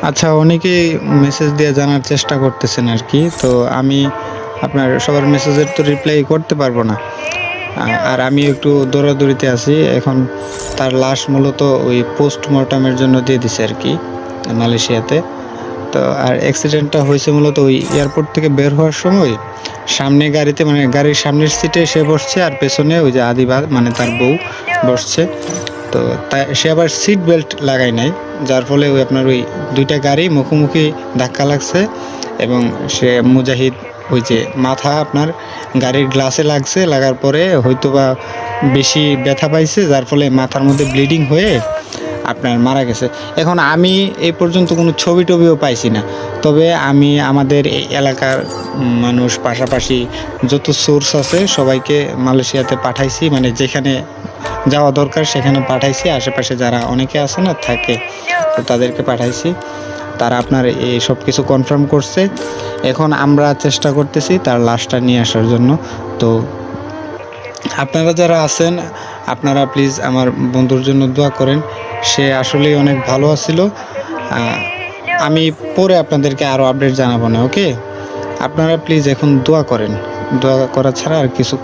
আচ্ছা, অনেকেই মেসেজ দিয়ে জানার চেষ্টা করতেছেন আরকি। তো আমি আপনার সবার মেসেজের তো রিপ্লাই করতে পারবো না। আর আমি একটু দৌড়াদৌড়িতে আছি। এখন তার লাশ মূলত ওই পোস্টমর্টমের জন্য দিয়ে দিছে আরকি মালয়েশিয়াতে। তো আর অ্যাক্সিডেন্টটা হইছে মূলত ওই এয়ারপোর্ট থেকে বের হওয়ার সময় সামনে গাড়িতে মানে গাড়ির সামনের সিটে সে বসছে আর পেছনে ওই যে আদিবা মানে তার বউ বসছে। তো সে আবার সিট বেল্ট লাগায় নাই, যার ফলে ওই আপনার ওই ২ টা গাড়ি মুখোমুখি ধাক্কা লাগছে এবং সে মুজাহিদ ওই যে মাথা আপনার গাড়ির গ্লাসে লাগছে, লাগার পরে হয়তোবা বেশি ব্যথা পাইছে, যার ফলে মাথার মধ্যে ব্লিডিং হয়ে আপনার মারা গেছে। এখন আমি এই পর্যন্ত কোনো ছবি-টবিও পাইছি না। তবে আমি আমাদের এই এলাকার মানুষ পাশাপাশি যত সোর্স আছে সবাইকে মালয়েশিয়াতে পাঠাইছি। মানে যেখানে যাওয়া দরকার সেখানে পাঠাইছি। আশেপাশে যারা অনেকে আছে না থাকে, তো তাদেরকে পাঠাইছি। তারা আপনার এই সবকিছু কনফার্ম করছে। এখন আমরা চেষ্টা করতেছি তার লাশটা নিয়ে আসার জন্য। তো আপনারা যারা আছেন আপনারা প্লিজ আমার বন্ধুর জন্য দোয়া করেন। সে আসলেই অনেক ভালো আছিল। আমি পরে আপনাদেরকে আরও আপডেট জানাবো না, ওকে? আপনারা প্লিজ এখন দোয়া করেন। দোয়া করা ছাড়া আর কিছু